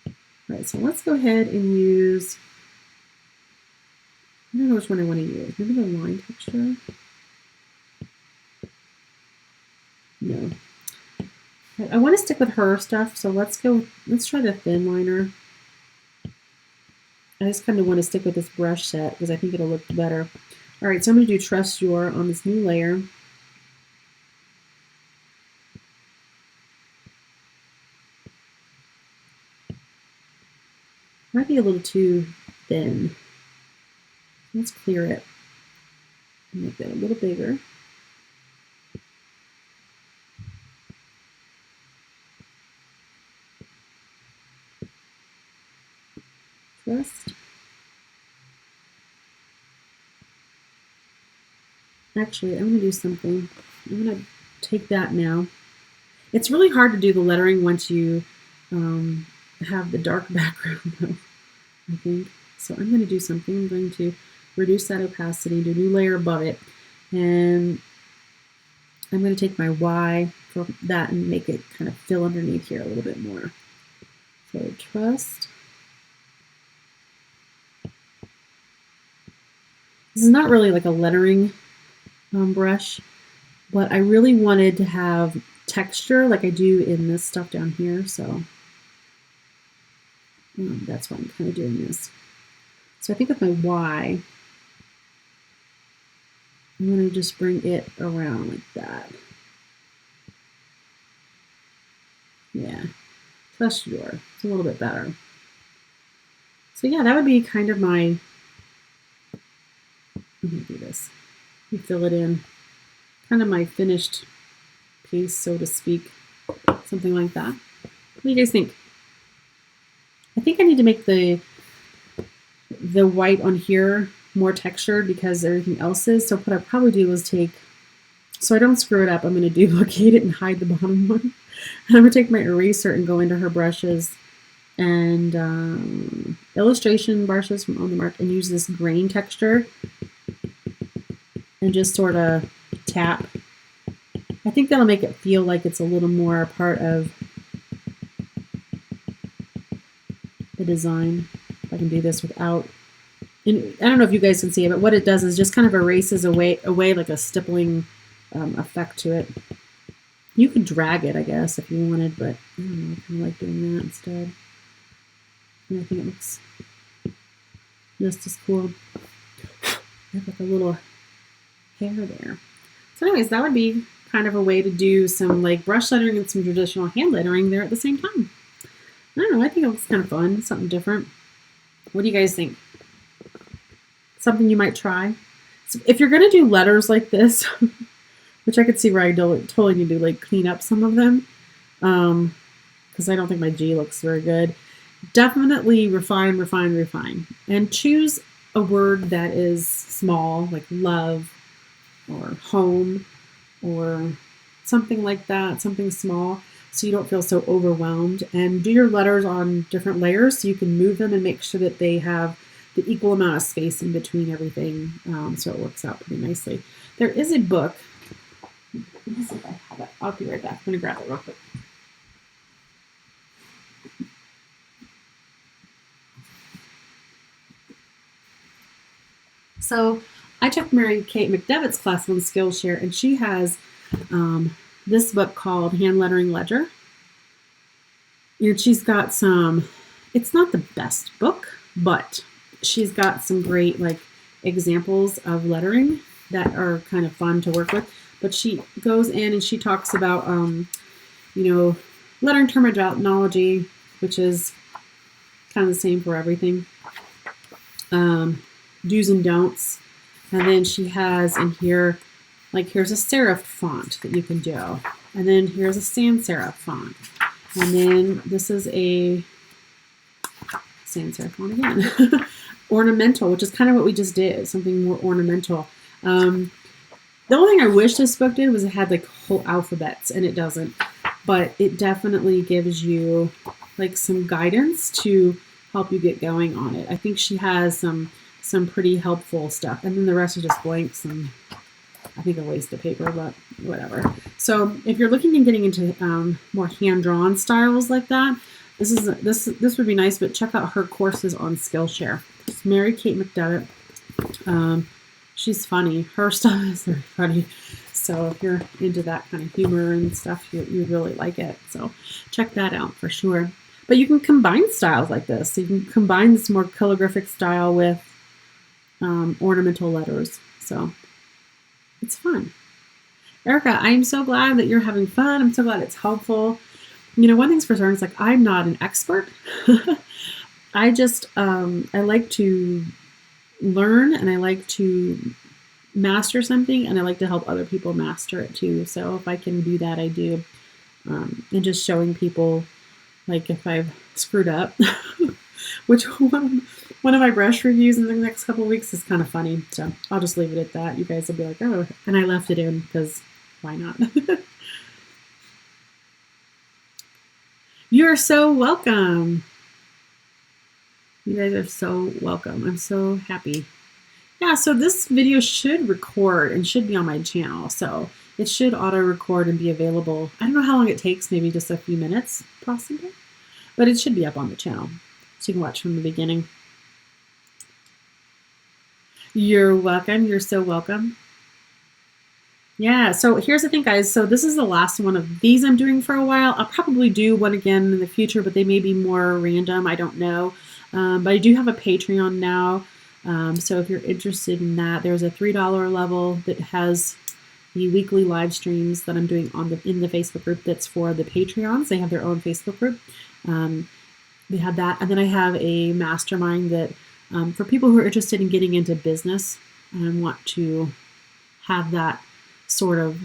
All right, so let's go ahead and use, I don't know which one I want to use. Maybe the line texture? No. I want to stick with her stuff, so let's try the thin liner. I just kind of want to stick with this brush set because I think it'll look better. All right, so I'm going to do Trust Your on this new layer. Might be a little too thin. Let's clear it and make that a little bigger. Trust. Actually, I'm going to do something. I'm going to take that now. It's really hard to do the lettering once you have the dark background, though, I think. So I'm going to do something. I'm going to reduce that opacity, do a new layer above it, and I'm going to take my Y from that and make it kind of fill underneath here a little bit more. So Trust. This is not really like a lettering brush, but I really wanted to have texture like I do in this stuff down here, so that's why I'm kind of doing this. So I think with my Y, I'm going to just bring it around like that. Yeah, Trust Your. It's a little bit better. So yeah, that would be kind of my, let me do this. You fill it in, kind of my finished piece, so to speak, something like that. What do you guys think? I think I need to make the white on here more textured because everything else is. So what I'll probably do is take, so I don't screw it up, I'm going to duplicate it and hide the bottom one. I'm going to take my eraser and go into her brushes and illustration brushes from On the Mark and use this grain texture and just sort of tap. I think that'll make it feel like it's a little more a part of the design. If I can do this without, and I don't know if you guys can see it, but what it does is just kind of erases away like a stippling effect to it. You could drag it, I guess, if you wanted, but I don't know, I kind of like doing that instead. And I think it looks just as cool. I have like a little hair there. So anyways, that would be kind of a way to do some like brush lettering and some traditional hand lettering there at the same time. I don't know, I think it looks kind of fun, something different. What do you guys think? Something you might try? So if you're going to do letters like this, which I could see where I totally need to like clean up some of them, because I don't think my G looks very good. Definitely refine, refine, refine. And choose a word that is small, like love or home or something like that, something small, so you don't feel so overwhelmed. And do your letters on different layers so you can move them and make sure that they have the equal amount of space in between everything, so it works out pretty nicely. There is a book. Let me see if I have it. I'll be right back. I'm going to grab it real quick. So I took Mary Kate McDevitt's class on Skillshare, and she has this book called Hand Lettering Ledger. And she's got some, it's not the best book, but she's got some great like examples of lettering that are kind of fun to work with. But she goes in and she talks about, lettering terminology, which is kind of the same for everything. Do's and don'ts. And then she has in here, like, here's a serif font that you can do. And then here's a sans serif font. And then this is a sans serif font again. Ornamental, which is kind of what we just did, something more ornamental. The only thing I wish this book did was it had like whole alphabets, and it doesn't. But it definitely gives you like some guidance to help you get going on it. I think she has some pretty helpful stuff. And then the rest are just blanks and I think a waste of paper, but whatever. So if you're looking at getting into more hand-drawn styles like that, this would be nice, but check out her courses on Skillshare. It's Mary Kate McDevitt. She's funny. Her stuff is very funny. So if you're into that kind of humor and stuff, you really like it. So check that out for sure. But you can combine styles like this. So you can combine this more calligraphic style with ornamental letters. So it's fun. Erica, I'm so glad that you're having fun. I'm so glad it's helpful. One thing's for certain, it's like I'm not an expert. I just, I like to learn and I like to master something and I like to help other people master it too. So if I can do that, I do. And just showing people, like if I've screwed up, which one of my brush reviews in the next couple of weeks is kind of funny. So I'll just leave it at that. You guys will be like, oh, and I left it in because why not? You're so welcome. You guys are so welcome. I'm so happy. Yeah, so this video should record and should be on my channel. So it should auto record and be available. I don't know how long it takes, maybe just a few minutes possibly, but it should be up on the channel. So you can watch from the beginning. You're welcome. You're so welcome. Yeah, so here's the thing, guys. So this is the last one of these I'm doing for a while. I'll probably do one again in the future, but they may be more random. I don't know. But I do have a Patreon now. So if you're interested in that, there's a $3 level that has the weekly live streams that I'm doing in the Facebook group that's for the Patreons. They have their own Facebook group. They have that. And then I have a mastermind that for people who are interested in getting into business and want to have that sort of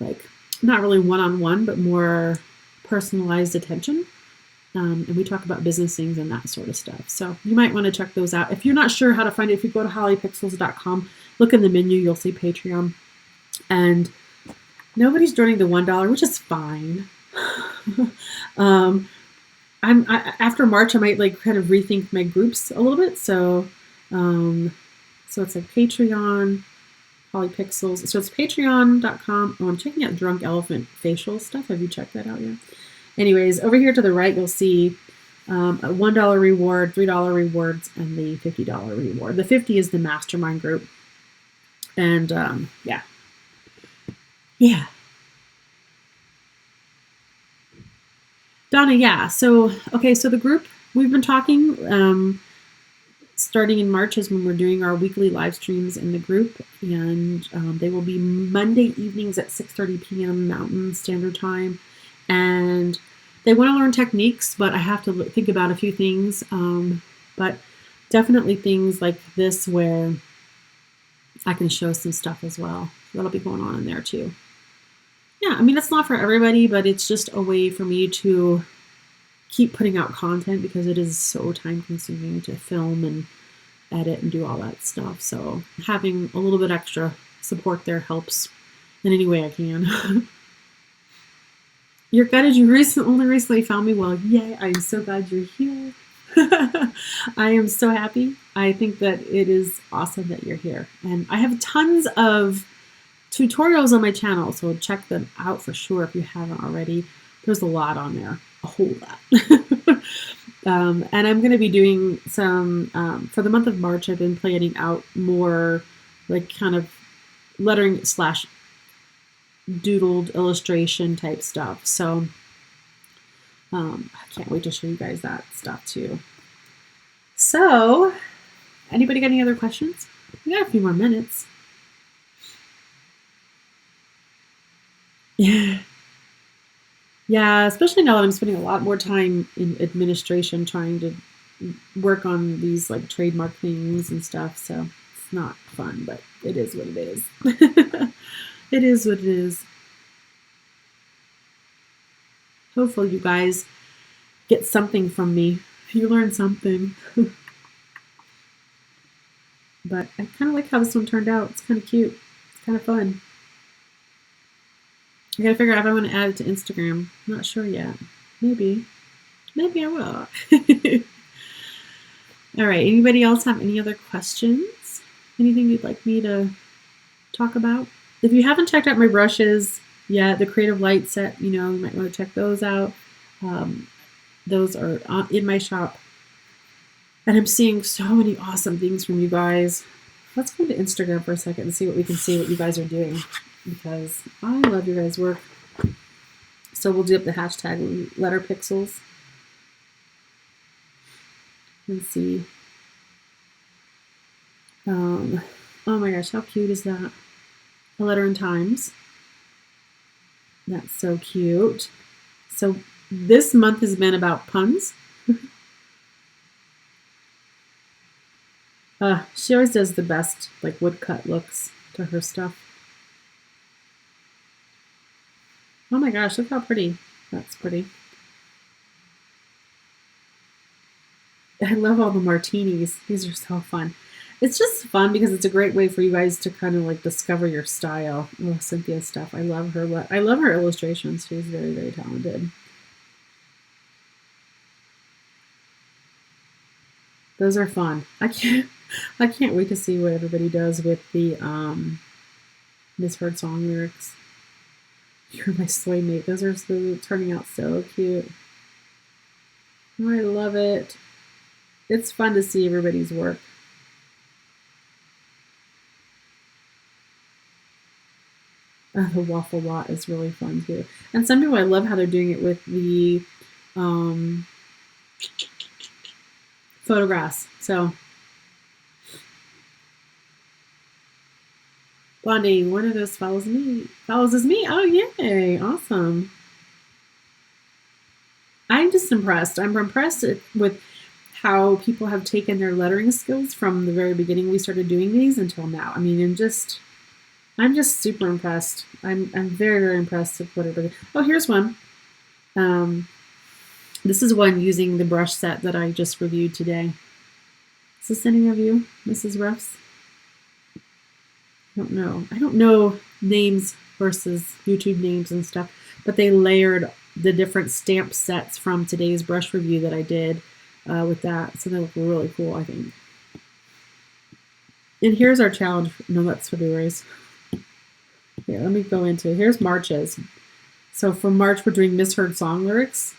like, not really one-on-one, but more personalized attention. And we talk about business things and that sort of stuff. So you might want to check those out. If you're not sure how to find it, if you go to hollypixels.com, look in the menu, you'll see Patreon. And nobody's joining the $1, which is fine. After March, I might like kind of rethink my groups a little bit. So it's like Patreon, Hollypixels. So it's patreon.com. Oh, I'm checking out Drunk Elephant facial stuff. Have you checked that out yet? Anyways, over here to the right, you'll see a $1 reward, $3 rewards, and the $50 reward. The 50 is the mastermind group. And yeah. Donna, yeah. So, okay, so the group, we've been talking, starting in March is when we're doing our weekly live streams in the group. And they will be Monday evenings at 6:30 p.m. Mountain Standard Time. And they want to learn techniques, but I have to think about a few things. But definitely things like this where I can show some stuff as well. That'll be going on in there too. Yeah, I mean, it's not for everybody, but it's just a way for me to keep putting out content because it is so time consuming to film and edit and do all that stuff. So having a little bit extra support there helps in any way I can. You're gutted you only recently found me. Well, yay, I'm so glad you're here. I am so happy. I think that it is awesome that you're here. And I have tons of tutorials on my channel, so check them out for sure if you haven't already. There's a lot on there, a whole lot. And I'm going to be doing some, for the month of March, I've been planning out more like kind of lettering / doodled illustration type stuff. So I can't wait to show you guys that stuff too. So anybody got any other questions? We got a few more minutes. Yeah. Yeah, especially now that I'm spending a lot more time in administration trying to work on these like trademark things and stuff. So it's not fun, but it is what it is. It is what it is. Hopefully you guys get something from me. You learn something. But I kind of like how this one turned out. It's kind of cute. It's kind of fun. I gotta figure out if I want to add it to Instagram. I'm not sure yet. Maybe. Maybe I will. All right. Anybody else have any other questions? Anything you'd like me to talk about? If you haven't checked out my brushes yet, the Creative Light set, you might want to check those out. Those are in my shop. And I'm seeing so many awesome things from you guys. Let's go to Instagram for a second and see what we can see what you guys are doing, because I love your guys' work. So we'll do up the hashtag letter pixels and see. Oh my gosh, how cute is that? A letter in times. That's so cute. So this month has been about puns. She always does the best like woodcut looks to her stuff. Oh my gosh, look how pretty. That's pretty. I love all the martinis. These are so fun. It's just fun because it's a great way for you guys to kind of like discover your style. Oh, Cynthia's stuff. I love her. I love her illustrations. She's very, very talented. Those are fun. I can't wait to see what everybody does with the misheard song lyrics. You're my soy mate. Those are turning out so cute. Oh, I love it. It's fun to see everybody's work. The waffle lot is really fun too. And some people, I love how they're doing it with the photographs. So, Blondie, one of those follows me. Follows as me. Oh, yay. Awesome. I'm just impressed. I'm impressed with how people have taken their lettering skills from the very beginning we started doing these until now. I mean, I'm just super impressed. I'm very, very impressed with what everybody. Oh, here's one. This is one using the brush set that I just reviewed today. Is this any of you, Mrs. Ruffs? I don't know. I don't know names versus YouTube names and stuff, but they layered the different stamp sets from today's brush review that I did with that. So they look really cool, I think. And here's our challenge. No, that's February's. Here, let me go into, here's March's. So for March, we're doing misheard song lyrics.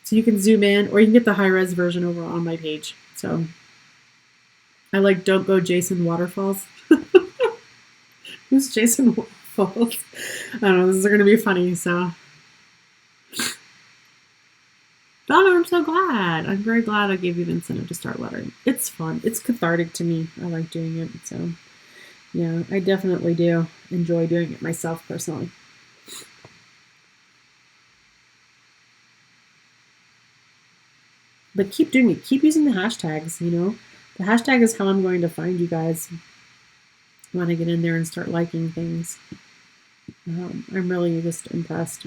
So you can zoom in, or you can get the high-res version over on my page. So I like Don't Go Jason Waterfalls. Who's Jason Waterfalls? I don't know, this is going to be funny, so. Donna, I'm so glad. I'm very glad I gave you the incentive to start lettering. It's fun. It's cathartic to me. I like doing it. So, yeah, I definitely do enjoy doing it myself personally. But keep doing it. Keep using the hashtags, you know. The hashtag is how I'm going to find you guys when I get in there and start liking things. I'm really just impressed.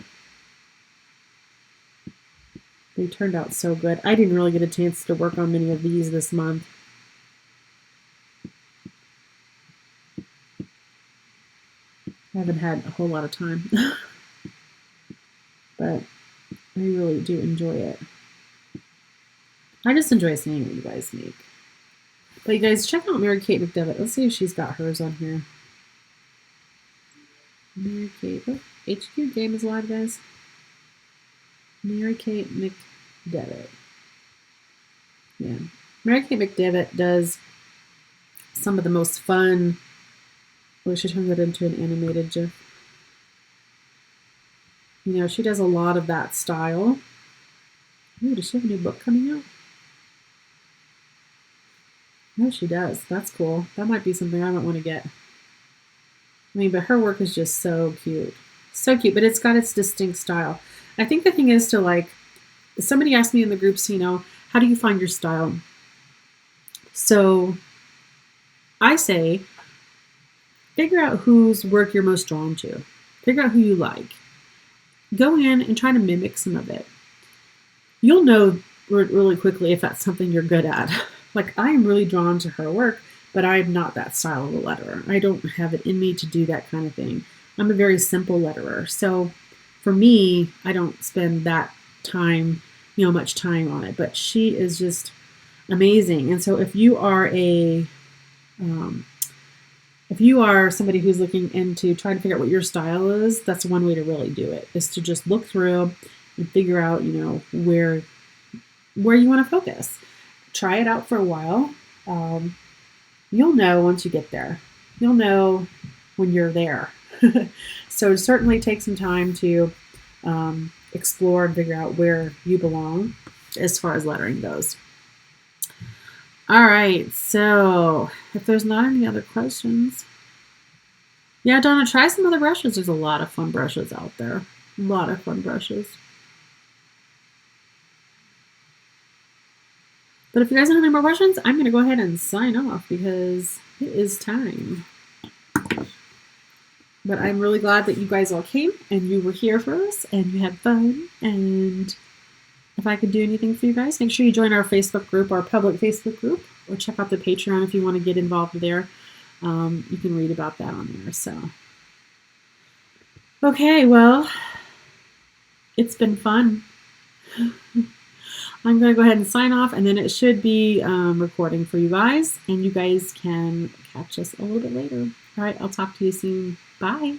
They turned out so good. I didn't really get a chance to work on many of these this month. I haven't had a whole lot of time. But I really do enjoy it. I just enjoy seeing what you guys make. But you guys, check out Mary Kate McDevitt. Let's see if she's got hers on here. Mary Kate. Oh, HQ game is live, guys. Mary Kate McDevitt. Yeah. Mary Kate McDevitt does some of the most fun. We should turn that into an animated GIF. You know, she does a lot of that style. Ooh, does she have a new book coming out? No, she does. That's cool. That might be something I might want to get. I mean, but her work is just so cute. So cute, but it's got its distinct style. I think the thing is to like, somebody asked me in the groups, how do you find your style? So I say, figure out whose work you're most drawn to. Figure out who you like. Go in and try to mimic some of it. You'll know really quickly if that's something you're good at. Like, I am really drawn to her work, but I'm not that style of a letterer. I don't have it in me to do that kind of thing. I'm a very simple letterer. So for me, I don't spend that time, much time on it. But she is just amazing. And so if you are somebody who's looking into trying to figure out what your style is, that's one way to really do it, is to just look through and figure out, where you want to focus. Try it out for a while. You'll know once you get there. You'll know when you're there. So certainly take some time to explore and figure out where you belong as far as lettering goes. All right, so if there's not any other questions, yeah, Donna, try some other brushes. There's a lot of fun brushes out there. A lot of fun brushes. But if you guys don't have any more questions, I'm going to go ahead and sign off because it is time. But I'm really glad that you guys all came and you were here for us and you had fun. And if I could do anything for you guys, make sure you join our Facebook group, our public Facebook group, or check out the Patreon if you want to get involved there. You can read about that on there. So, okay, well, it's been fun. I'm going to go ahead and sign off, and then it should be recording for you guys, and you guys can catch us a little bit later. All right, I'll talk to you soon. Bye.